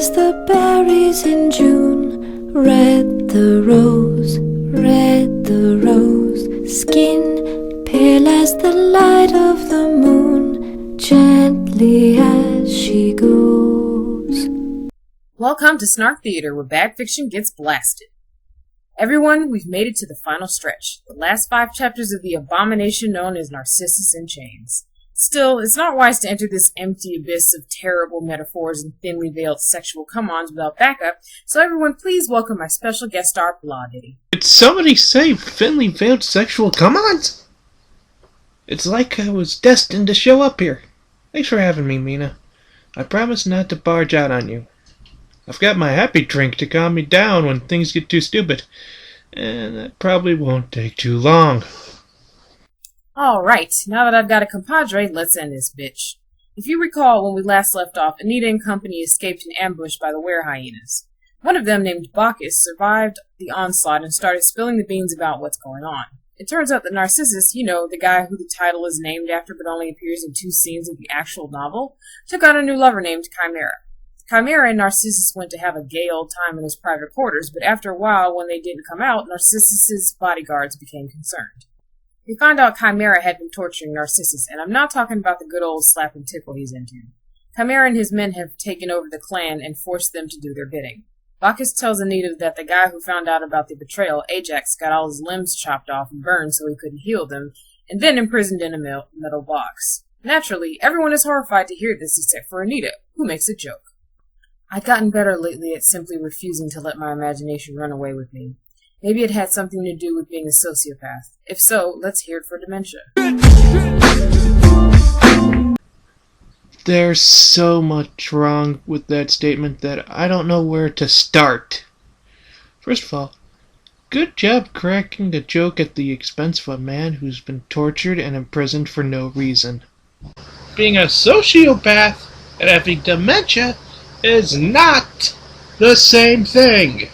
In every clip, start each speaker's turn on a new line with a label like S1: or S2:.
S1: as the berries in June. Red the rose, skin pale as the light of the moon, gently as she goes.
S2: Welcome to Snark Theater, where bad fiction gets blasted. Everyone, we've made it to the final stretch, the last 5 chapters of the abomination known as Narcissus in Chains. Still, it's not wise to enter this empty abyss of terrible metaphors and thinly veiled sexual come-ons without backup, so everyone please welcome my special guest star, Blondie.
S3: Did somebody say thinly veiled sexual come-ons? It's like I was destined to show up here. Thanks for having me, Mina. I promise not to barge out on you. I've got my happy drink to calm me down when things get too stupid, and that probably won't take too long.
S2: Alright, now that I've got a compadre, let's end this bitch. If you recall, when we last left off, Anita and company escaped an ambush by the werehyenas. One of them, named Bacchus, survived the onslaught and started spilling the beans about what's going on. It turns out that Narcissus, the guy who the title is named after but only appears in 2 scenes of the actual novel, took on a new lover named Chimera. Chimera and Narcissus went to have a gay old time in his private quarters, but after a while, when they didn't come out, Narcissus's bodyguards became concerned. They found out Chimera had been torturing Narcissus, and I'm not talking about the good old slap and tickle he's into. Chimera and his men have taken over the clan and forced them to do their bidding. Bacchus tells Anita that the guy who found out about the betrayal, Ajax, got all his limbs chopped off and burned so he couldn't heal them, and then imprisoned in a metal box. Naturally, everyone is horrified to hear this except for Anita, who makes a joke. I'd gotten better lately at simply refusing to let my imagination run away with me. Maybe it had something to do with being a sociopath. If so, let's hear it for dementia.
S3: There's so much wrong with that statement that I don't know where to start. First of all, good job cracking the joke at the expense of a man who's been tortured and imprisoned for no reason. Being a sociopath and having dementia is not the same thing.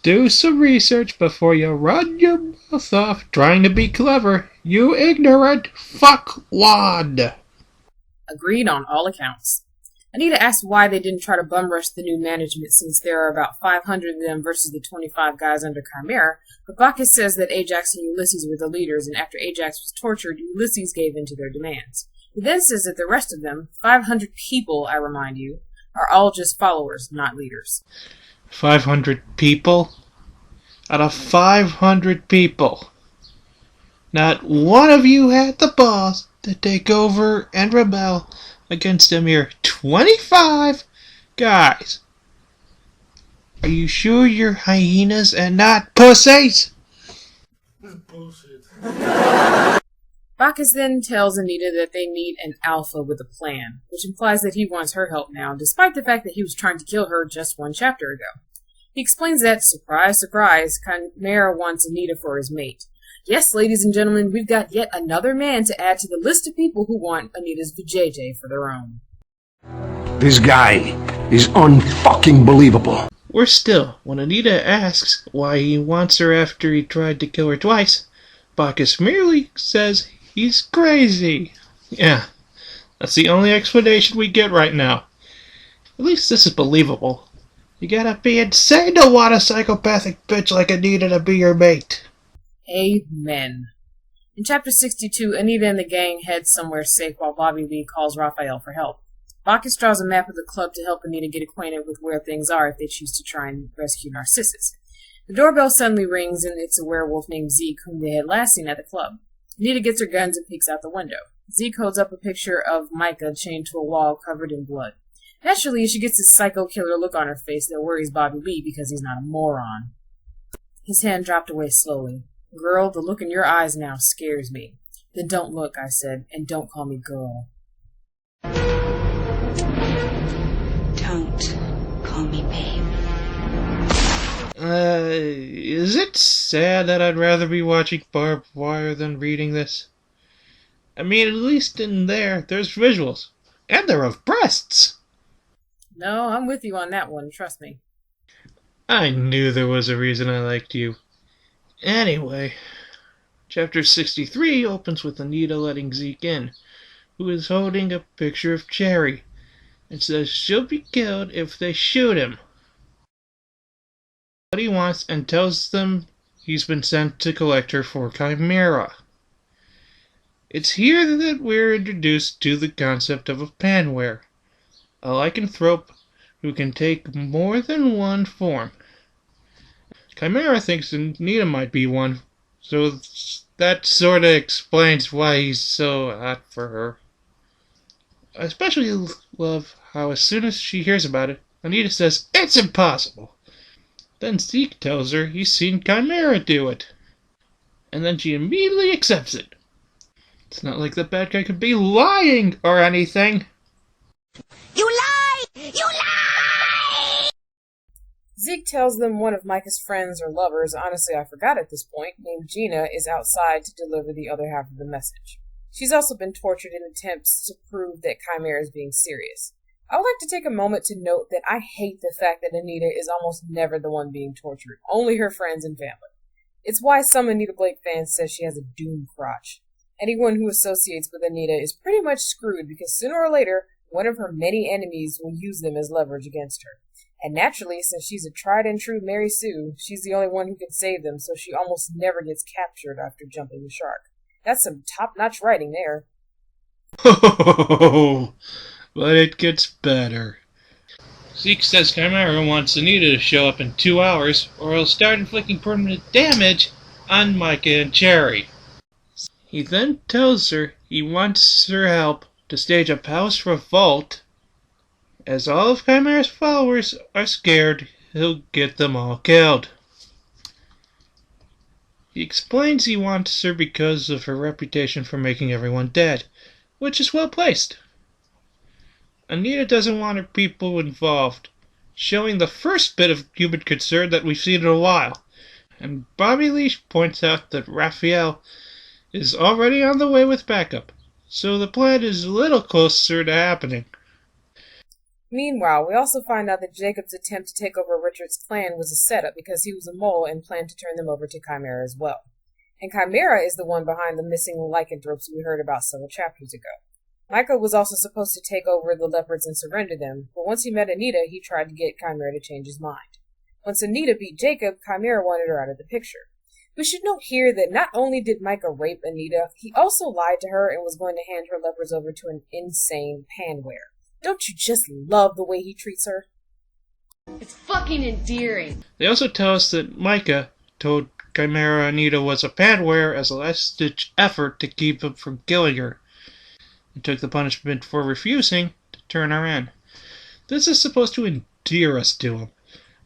S3: Do some research before you run your mouth off trying to be clever, you ignorant fuckwad.
S2: Agreed on all accounts. Anita asked why they didn't try to bum rush the new management since there are about 500 of them versus the 25 guys under Chimera, but Bacchus says that Ajax and Ulysses were the leaders, and after Ajax was tortured, Ulysses gave in to their demands. He then says that the rest of them, 500 people, I remind you, are all just followers, not leaders.
S3: 500 people? Out of 500 people, not one of you had the balls to take over and rebel against a mere 25 guys. Are you sure you're hyenas and not pussies?
S4: This is bullshit.
S2: Bacchus then tells Anita that they need an alpha with a plan, which implies that he wants her help now, despite the fact that he was trying to kill her just 1 chapter ago. He explains that, surprise, surprise, Chimera wants Anita for his mate. Yes, ladies and gentlemen, we've got yet another man to add to the list of people who want Anita's vajayjay for their own.
S5: This guy is unfucking believable.
S3: Worse still, when Anita asks why he wants her after he tried to kill her twice, Bacchus merely says he's crazy. Yeah, that's the only explanation we get right now. At least this is believable. You gotta be insane to want a psychopathic bitch like Anita to be your mate.
S2: Amen. In Chapter 62, Anita and the gang head somewhere safe while Bobby Lee calls Raphael for help. Bacchus draws a map of the club to help Anita get acquainted with where things are if they choose to try and rescue Narcissus. The doorbell suddenly rings, and it's a werewolf named Zeke whom they had last seen at the club. Anita gets her guns and peeks out the window. Zeke holds up a picture of Micah chained to a wall covered in blood. Naturally, she gets this psycho-killer look on her face that worries Bobby Lee because he's not a moron. His hand dropped away slowly. Girl, the look in your eyes now scares me. Then don't look, I said, and don't call me girl.
S6: Don't call me babe.
S3: Is it sad that I'd rather be watching Barbed Wire than reading this? I mean, at least in there's visuals. And they're of breasts.
S2: No, I'm with you on that one, trust me.
S3: I knew there was a reason I liked you. Anyway, chapter 63 opens with Anita letting Zeke in, who is holding a picture of Cherry, and says she'll be killed if they shoot him. What he wants, and tells them he's been sent to collect her for Chimera. It's here that we're introduced to the concept of a panware, a lycanthrope who can take more than one form. Chimera thinks Anita might be one, so that sorta explains why he's so hot for her. I especially love how as soon as she hears about it, Anita says, "It's impossible!" Then Zeke tells her he's seen Chimera do it. And then she immediately accepts it. It's not like the bad guy could be lying or anything.
S6: You lie! You lie!
S2: Zeke tells them one of Micah's friends or lovers, honestly I forgot at this point, named Gina, is outside to deliver the other half of the message. She's also been tortured in attempts to prove that Chimera is being serious. I would like to take a moment to note that I hate the fact that Anita is almost never the one being tortured, only her friends and family. It's why some Anita Blake fans say she has a doom crotch. Anyone who associates with Anita is pretty much screwed because sooner or later, one of her many enemies will use them as leverage against her. And naturally, since she's a tried and true Mary Sue, she's the only one who can save them, so she almost never gets captured after jumping the shark. That's some top-notch writing there.
S3: Oh, but it gets better. Zeke says Chimera wants Anita to show up in 2 hours, or he'll start inflicting permanent damage on Micah and Cherry. He then tells her he wants her help to stage a palace revolt. As all of Chimera's followers are scared, he'll get them all killed. He explains he wants her because of her reputation for making everyone dead, which is well placed. Anita doesn't want her people involved, showing the first bit of human concern that we've seen in a while. And Bobby Lee points out that Raphael is already on the way with backup, so the plan is a little closer to happening.
S2: Meanwhile, we also find out that Jacob's attempt to take over Richard's clan was a setup because he was a mole and planned to turn them over to Chimera as well. And Chimera is the one behind the missing lycanthropes we heard about several chapters ago. Micah was also supposed to take over the leopards and surrender them, but once he met Anita, he tried to get Chimera to change his mind. Once Anita beat Jacob, Chimera wanted her out of the picture. We should note here that not only did Micah rape Anita, he also lied to her and was going to hand her leopards over to an insane panware. Don't you just love the way he treats her?
S6: It's fucking endearing.
S3: They also tell us that Micah told Chimera Anita was a panware as a last-ditch effort to keep him from killing her, and took the punishment for refusing to turn her in. This is supposed to endear us to him,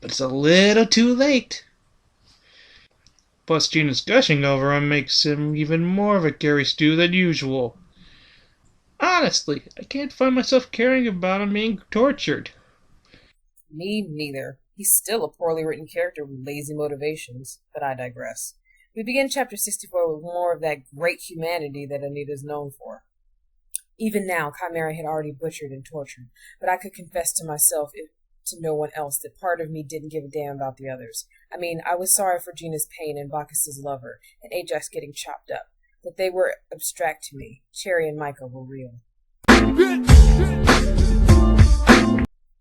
S3: but it's a little too late. Plus, Gina's gushing over him makes him even more of a Gary Stew than usual. Honestly, I can't find myself caring about him being tortured.
S2: Me neither. He's still a poorly written character with lazy motivations, but I digress. We begin chapter 64 with more of that great humanity that Anita's known for. Even now, Chimera had already butchered and tortured, but I could confess to myself, if to no one else, that part of me didn't give a damn about the others. I mean, I was sorry for Gina's pain and Bacchus's lover, and Ajax getting chopped up, but they were abstract to me. Cherry and Micah were real.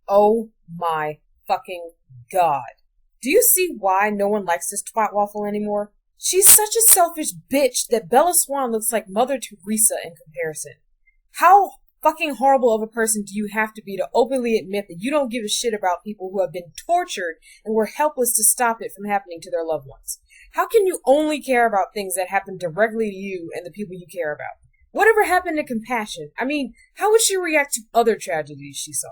S2: Oh my fucking god. Do you see why no one likes this twat waffle anymore? She's such a selfish bitch that Bella Swan looks like Mother Teresa in comparison. How fucking horrible of a person do you have to be to openly admit that you don't give a shit about people who have been tortured and were helpless to stop it from happening to their loved ones? How can you only care about things that happen directly to you and the people you care about? Whatever happened to compassion? I mean, how would she react to other tragedies she saw?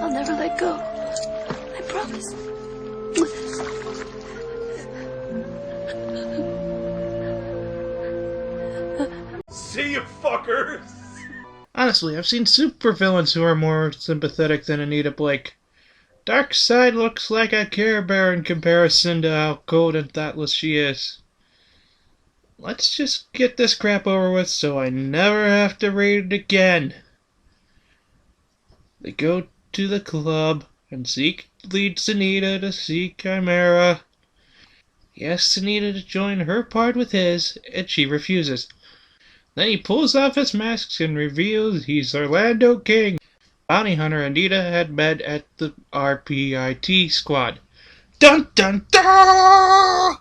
S1: I'll never let go. I promise.
S4: See you fuckers!
S3: Honestly, I've seen supervillains who are more sympathetic than Anita Blake. Darkseid looks like a Care Bear in comparison to how cold and thoughtless she is. Let's just get this crap over with so I never have to read it again. They go to the club, and Zeke leads Anita to see Chimera. He asks Anita to join her part with his, and she refuses. Then he pulls off his mask and reveals he's Orlando King, bounty hunter Anita had met at the RPIT squad. Dun dun dun!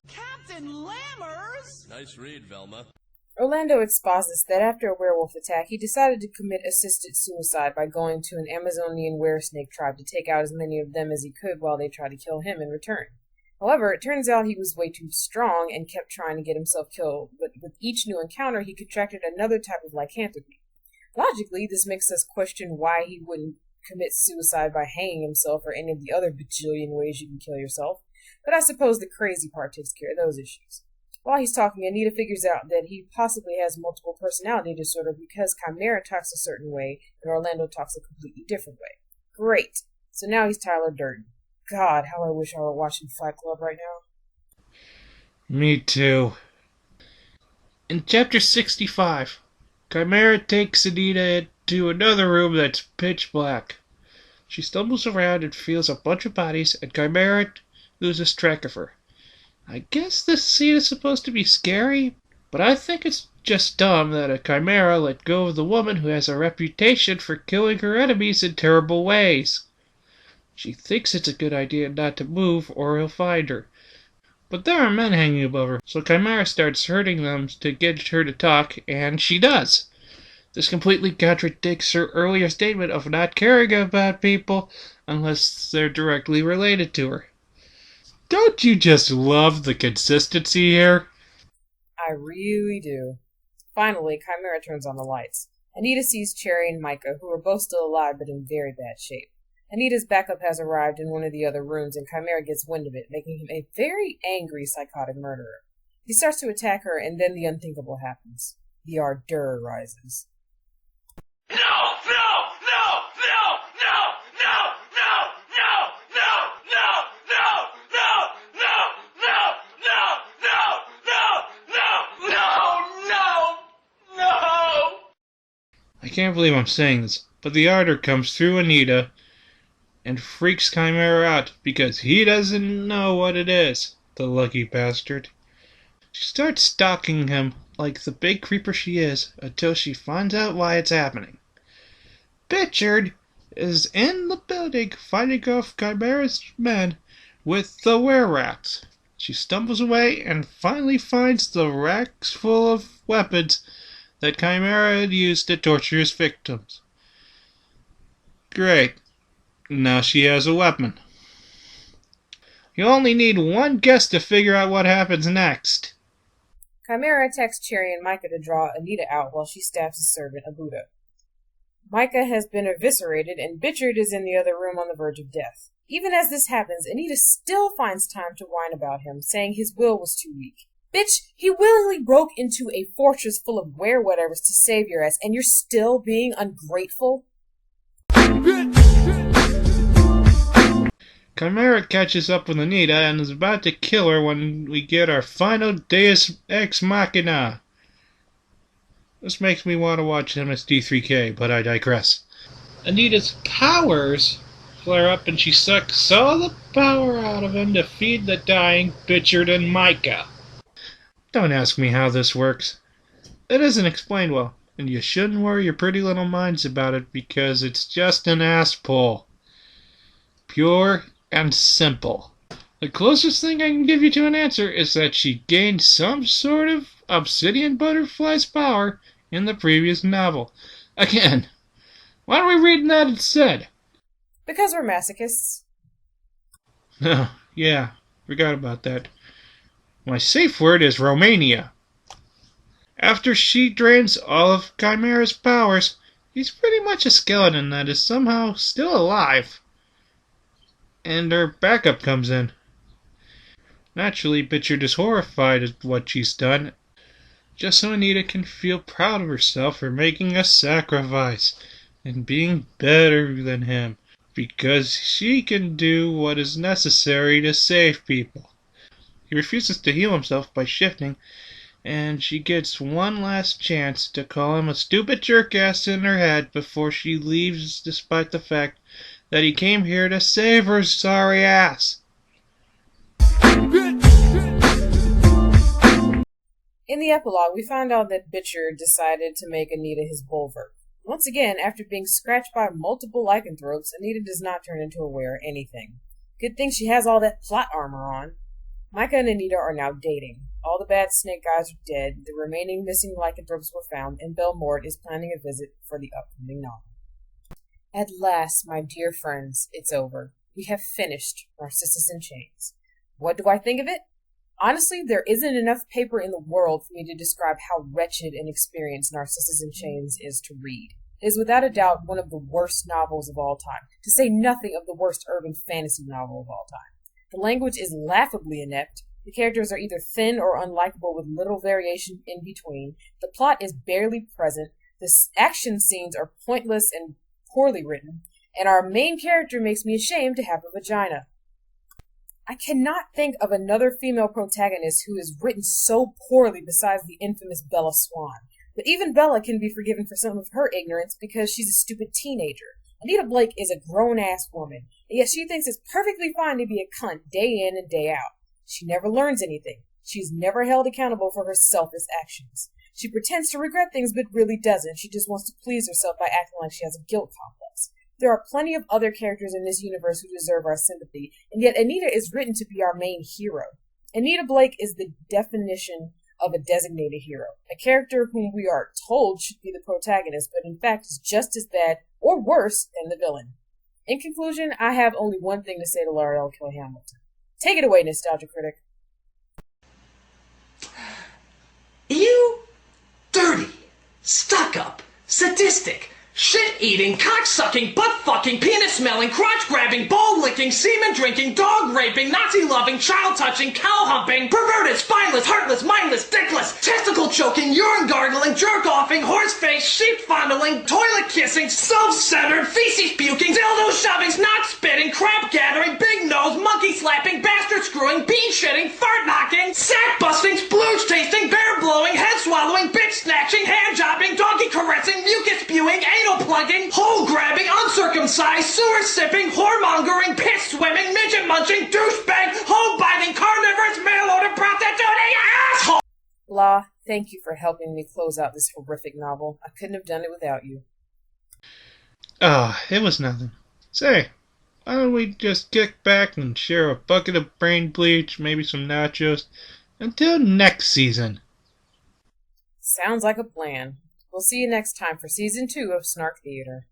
S7: Captain Lammers?
S4: Nice read, Velma.
S2: Orlando exposits that after a werewolf attack, he decided to commit assisted suicide by going to an Amazonian weresnake tribe to take out as many of them as he could while they tried to kill him in return. However, it turns out he was way too strong and kept trying to get himself killed, but with each new encounter he contracted another type of lycanthropy. Logically, this makes us question why he wouldn't commit suicide by hanging himself or any of the other bajillion ways you can kill yourself, but I suppose the crazy part takes care of those issues. While he's talking, Anita figures out that he possibly has multiple personality disorder because Chimera talks a certain way and Orlando talks a completely different way. Great! So now he's Tyler Durden. God, how I wish I were watching Fight Club right now.
S3: Me too. In chapter 65, Chimera takes Anita into another room that's pitch black. She stumbles around and feels a bunch of bodies, and Chimera loses track of her. I guess this scene is supposed to be scary, but I think it's just dumb that a Chimera let go of the woman who has a reputation for killing her enemies in terrible ways. She thinks it's a good idea not to move or he'll find her. But there are men hanging above her, so Chimera starts hurting them to get her to talk, and she does. This completely contradicts her earlier statement of not caring about people unless they're directly related to her. Don't you just love the consistency here?
S2: I really do. Finally, Chimera turns on the lights. Anita sees Cherry and Micah, who are both still alive but in very bad shape. Anita's backup has arrived in one of the other rooms, and Chimera gets wind of it, making him a very angry, psychotic murderer. He starts to attack her, and then the unthinkable happens. The ardor rises.
S4: No! No! No! No! No! No! No! No! No! No! No! No! No! No! No! No! No!
S3: I can't believe I'm saying this, but the ardor comes through Anita and freaks Chimera out because he doesn't know what it is, the lucky bastard. She starts stalking him like the big creeper she is until she finds out why it's happening. Bichard is in the building fighting off Chimera's men with the were-rats. She stumbles away and finally finds the racks full of weapons that Chimera had used to torture his victims. Great. Now she has a weapon. You only need one guess to figure out what happens next.
S2: Chimera attacks Cherry and Micah to draw Anita out while she stabs his servant, Abuda. Micah has been eviscerated, and Bichard is in the other room on the verge of death. Even as this happens, Anita still finds time to whine about him, saying his will was too weak. Bitch, he willingly broke into a fortress full of were-whatevers to save your ass, and you're still being ungrateful?
S3: Chimera catches up with Anita and is about to kill her when we get our final Deus Ex Machina. This makes me want to watch MSD3K, but I digress. Anita's powers flare up and she sucks all the power out of him to feed the dying Bichard and Micah. Don't ask me how this works. It isn't explained well, and you shouldn't worry your pretty little minds about it because it's just an ass pull. Pure and simple. The closest thing I can give you to an answer is that she gained some sort of obsidian butterfly's power in the previous novel. Again, why are we reading that instead?
S2: Because we're masochists.
S3: Oh, yeah, forgot about that. My safe word is Romania. After she drains all of Chimera's powers, he's pretty much a skeleton that is somehow still alive. And her backup comes in. Naturally, Bichard is horrified at what she's done, just so Anita can feel proud of herself for making a sacrifice and being better than him, because she can do what is necessary to save people. He refuses to heal himself by shifting, and she gets one last chance to call him a stupid jerkass in her head before she leaves, despite the fact that he came here to save her sorry ass.
S2: In the epilogue, we find out that Bitcher decided to make Anita his bulwark. Once again, after being scratched by multiple lycanthropes, Anita does not turn into a were anything. Good thing she has all that plot armor on. Micah and Anita are now dating. All the bad snake guys are dead, the remaining missing lycanthropes were found, and Belmort is planning a visit for the upcoming novel. At last, my dear friends, it's over. We have finished Narcissus in Chains. What do I think of it? Honestly, there isn't enough paper in the world for me to describe how wretched an experience Narcissus in Chains is to read. It is without a doubt one of the worst novels of all time, to say nothing of the worst urban fantasy novel of all time. The language is laughably inept, the characters are either thin or unlikable with little variation in between, the plot is barely present, the action scenes are pointless and poorly written, and our main character makes me ashamed to have a vagina. I cannot think of another female protagonist who is written so poorly besides the infamous Bella Swan. But even Bella can be forgiven for some of her ignorance because she's a stupid teenager. Anita Blake is a grown-ass woman, and yet she thinks it's perfectly fine to be a cunt day in and day out. She never learns anything. She's never held accountable for her selfish actions. She pretends to regret things but really doesn't. She just wants to please herself by acting like she has a guilt complex. There are plenty of other characters in this universe who deserve our sympathy, and yet Anita is written to be our main hero. Anita Blake is the definition of a designated hero, a character whom we are told should be the protagonist, but in fact is just as bad or worse than the villain. In conclusion, I have only one thing to say to Laura L. Kill Hamilton. Take it away, Nostalgia Critic.
S4: You dirty, stuck-up, sadistic, shit-eating, cock-sucking, butt-fucking, penis-smelling, crotch-grabbing, ball-licking, semen-drinking, dog-raping, Nazi-loving, child-touching, cow-humping, perverted, spineless, heartless, mindless, dickless, testicle-choking, urine-gargling, jerk-offing, horse-face, sheep-fondling, toilet-kissing, self-centered, feces-puking, dildo-shoving, snot-spitting, crap-gathering, big-nose, monkey-slapping, bastard-screwing, bean-shitting, fart-knocking, sack-busting, splooge-tasting, bear-blowing, head-swallowing, bitch-snatching, hand-jobbing, donkey-caressing, mucus-spewing, anal-plugging, hole-grabbing, uncircumcised, sewer-sipping, whoremongering, piss-swimming, midget-munching, douchebag, home-biting, carnivorous, mail-order prostituting, asshole!
S2: La, thank you for helping me close out this horrific novel. I couldn't have done it without you.
S3: It was nothing. Say, why don't we just kick back and share a bucket of brain bleach, maybe some nachos, until next season?
S2: Sounds like a plan. We'll see you next time for Season 2 of Snark Theater.